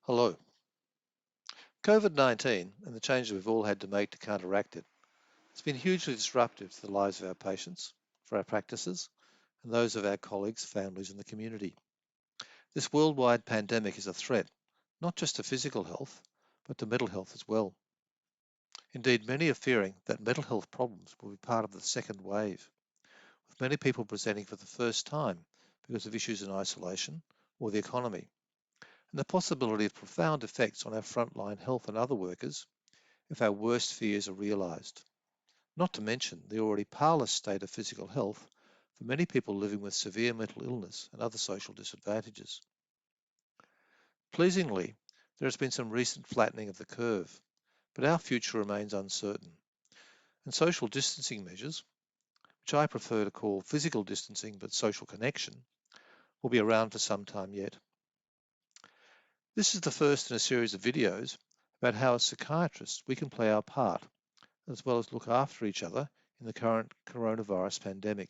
Hello. COVID-19 and the changes we've all had to make to counteract it has been hugely disruptive to the lives of our patients, for our practices, and those of our colleagues, families, and the community. This worldwide pandemic is a threat, not just to physical health, but to mental health as well. Indeed, many are fearing that mental health problems will be part of the second wave, with many people presenting for the first time because of issues in isolation or the economy, and the possibility of profound effects on our frontline health and other workers if our worst fears are realised. Not to mention the already parlous state of physical health for many people living with severe mental illness and other social disadvantages. Pleasingly, there has been some recent flattening of the curve, but our future remains uncertain, and social distancing measures, which I prefer to call physical distancing but social connection, will be around for some time yet. This is the first in a series of videos about how as psychiatrists we can play our part as well as look after each other in the current coronavirus pandemic.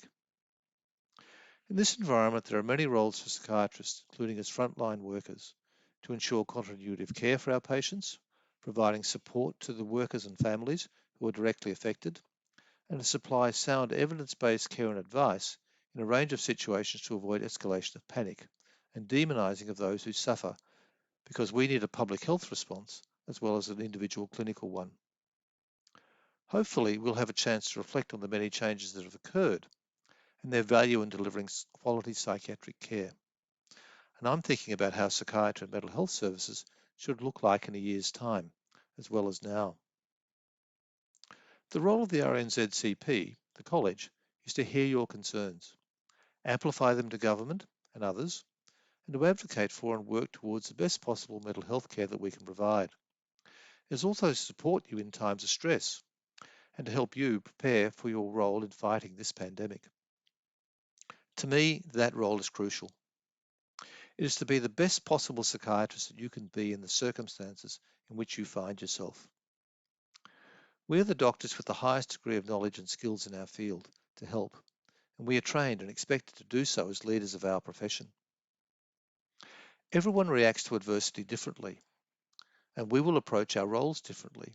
In this environment, there are many roles for psychiatrists, including as frontline workers, to ensure continuity of care for our patients, providing support to the workers and families who are directly affected, and to supply sound evidence-based care and advice in a range of situations to avoid escalation of panic and demonising of those who suffer, because we need a public health response as well as an individual clinical one. Hopefully, we'll have a chance to reflect on the many changes that have occurred and their value in delivering quality psychiatric care. And I'm thinking about how psychiatry and mental health services should look like in a year's time, as well as now. The role of the RNZCP, the college, is to hear your concerns, amplify them to government and others, and to advocate for and work towards the best possible mental health care that we can provide. It is also to support you in times of stress and to help you prepare for your role in fighting this pandemic. To me, that role is crucial. It is to be the best possible psychiatrist that you can be in the circumstances in which you find yourself. We are the doctors with the highest degree of knowledge and skills in our field to help, and we are trained and expected to do so as leaders of our profession. Everyone reacts to adversity differently, and we will approach our roles differently.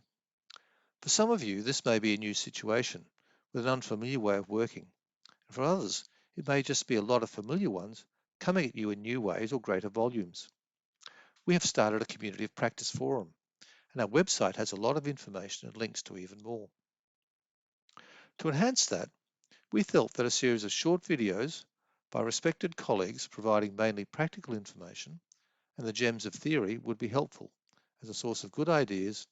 For some of you, this may be a new situation with an unfamiliar way of working, and for others, it may just be a lot of familiar ones coming at you in new ways or greater volumes. We have started a community of practice forum, and our website has a lot of information and links to even more. To enhance that, we felt that a series of short videos by respected colleagues providing mainly practical information and the gems of theory would be helpful as a source of good ideas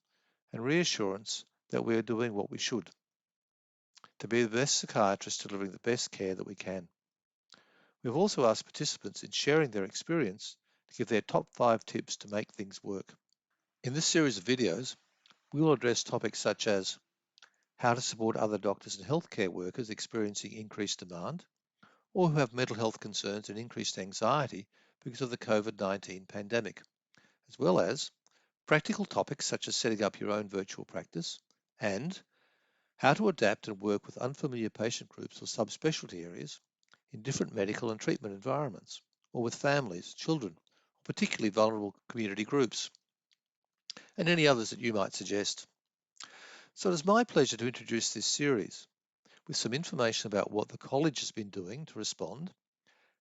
and reassurance that we are doing what we should to be the best psychiatrists delivering the best care that we can. We've also asked participants in sharing their experience to give their top 5 tips to make things work. In this series of videos, we will address topics such as how to support other doctors and healthcare workers experiencing increased demand or who have mental health concerns and increased anxiety because of the COVID-19 pandemic, as well as practical topics such as setting up your own virtual practice and how to adapt and work with unfamiliar patient groups or subspecialty areas in different medical and treatment environments, or with families, children, or particularly vulnerable community groups, and any others that you might suggest. So it is my pleasure to introduce this series with some information about what the college has been doing to respond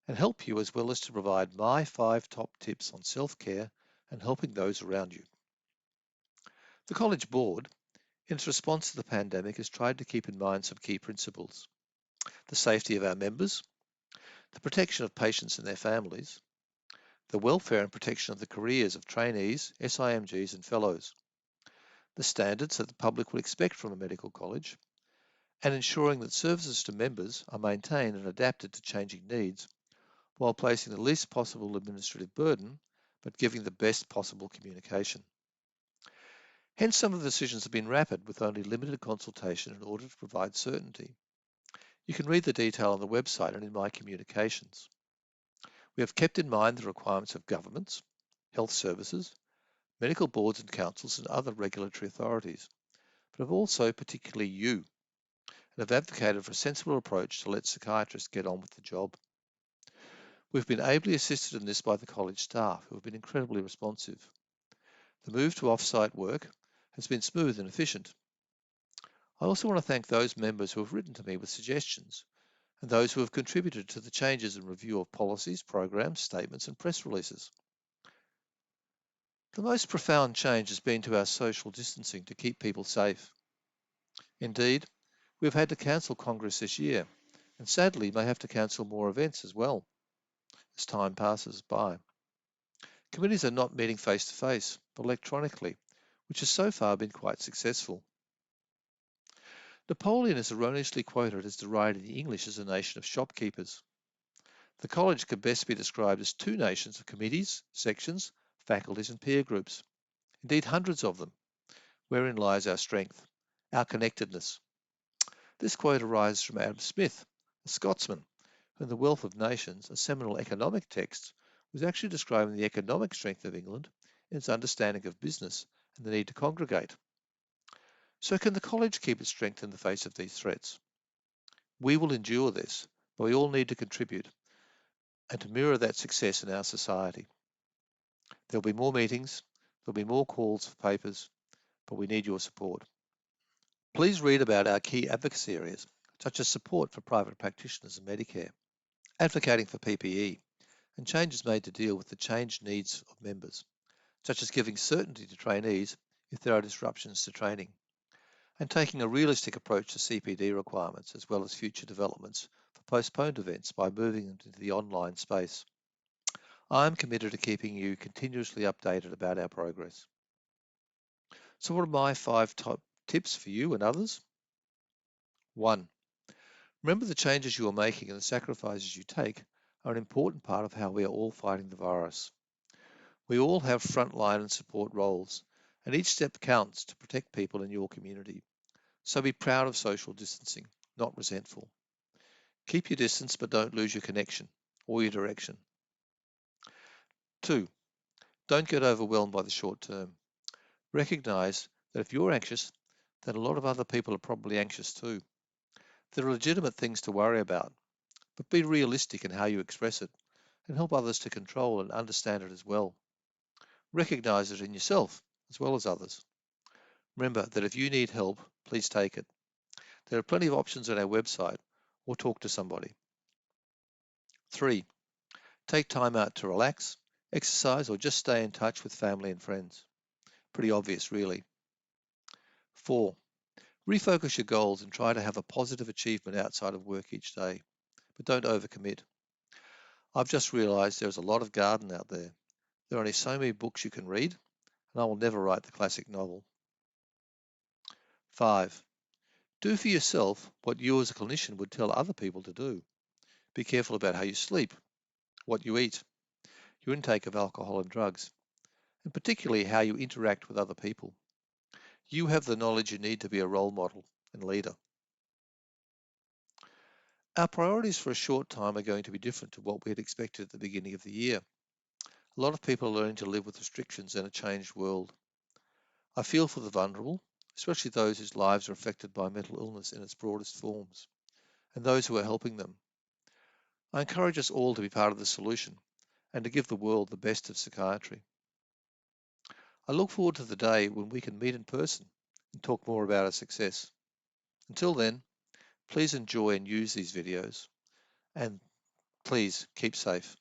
and help you, as well as to provide my 5 top tips on self-care and helping those around you. The College Board, in its response to the pandemic, has tried to keep in mind some key principles: the safety of our members, the protection of patients and their families, the welfare and protection of the careers of trainees, SIMGs and fellows, the standards that the public would expect from a medical college, and ensuring that services to members are maintained and adapted to changing needs while placing the least possible administrative burden but giving the best possible communication. Hence, some of the decisions have been rapid with only limited consultation in order to provide certainty. You can read the detail on the website and in my communications. We have kept in mind the requirements of governments, health services, medical boards and councils and other regulatory authorities, but have also particularly you, and have advocated for a sensible approach to let psychiatrists get on with the job. We've been ably assisted in this by the college staff, who have been incredibly responsive. The move to off-site work has been smooth and efficient. I also want to thank those members who have written to me with suggestions and those who have contributed to the changes and review of policies, programs, statements and press releases. The most profound change has been to our social distancing to keep people safe. Indeed, we have had to cancel Congress this year and sadly may have to cancel more events as well as time passes by. Committees are not meeting face-to-face, but electronically, which has so far been quite successful. Napoleon is erroneously quoted as deriding the English as a nation of shopkeepers. The college could best be described as two nations of committees, sections, faculties and peer groups, indeed hundreds of them, wherein lies our strength, our connectedness. This quote arises from Adam Smith, a Scotsman, who in The Wealth of Nations, a seminal economic text, was actually describing the economic strength of England in its understanding of business and the need to congregate. So can the college keep its strength in the face of these threats? We will endure this, but we all need to contribute and to mirror that success in our society. There'll be more meetings, there'll be more calls for papers, but we need your support. Please read about our key advocacy areas, such as support for private practitioners and Medicare, advocating for PPE, and changes made to deal with the changed needs of members, such as giving certainty to trainees if there are disruptions to training, and taking a realistic approach to CPD requirements as well as future developments for postponed events by moving them into the online space. I am committed to keeping you continuously updated about our progress. So what are my 5 top tips for you and others? 1. Remember the changes you are making and the sacrifices you take are an important part of how we are all fighting the virus. We all have frontline and support roles, and each step counts to protect people in your community. So be proud of social distancing, not resentful. Keep your distance, but don't lose your connection or your direction. 2. Don't get overwhelmed by the short term. Recognize that if you're anxious, then a lot of other people are probably anxious too. There are legitimate things to worry about, but be realistic in how you express it and help others to control and understand it as well. Recognize it in yourself as well as others. Remember that if you need help, please take it. There are plenty of options on our website or talk to somebody. 3. Take time out to relax, exercise, or just stay in touch with family and friends. Pretty obvious, really. 4. Refocus your goals and try to have a positive achievement outside of work each day, but don't overcommit. I've just realised there's a lot of garden out there. There are only so many books you can read, and I will never write the classic novel. 5. Do for yourself what you as a clinician would tell other people to do. Be careful about how you sleep, what you eat, your intake of alcohol and drugs, and particularly how you interact with other people. You have the knowledge you need to be a role model and leader. Our priorities for a short time are going to be different to what we had expected at the beginning of the year. A lot of people are learning to live with restrictions in a changed world. I feel for the vulnerable, especially those whose lives are affected by mental illness in its broadest forms, and those who are helping them. I encourage us all to be part of the solution and to give the world the best of psychiatry. I look forward to the day when we can meet in person and talk more about our success. Until then, please enjoy and use these videos, and please keep safe.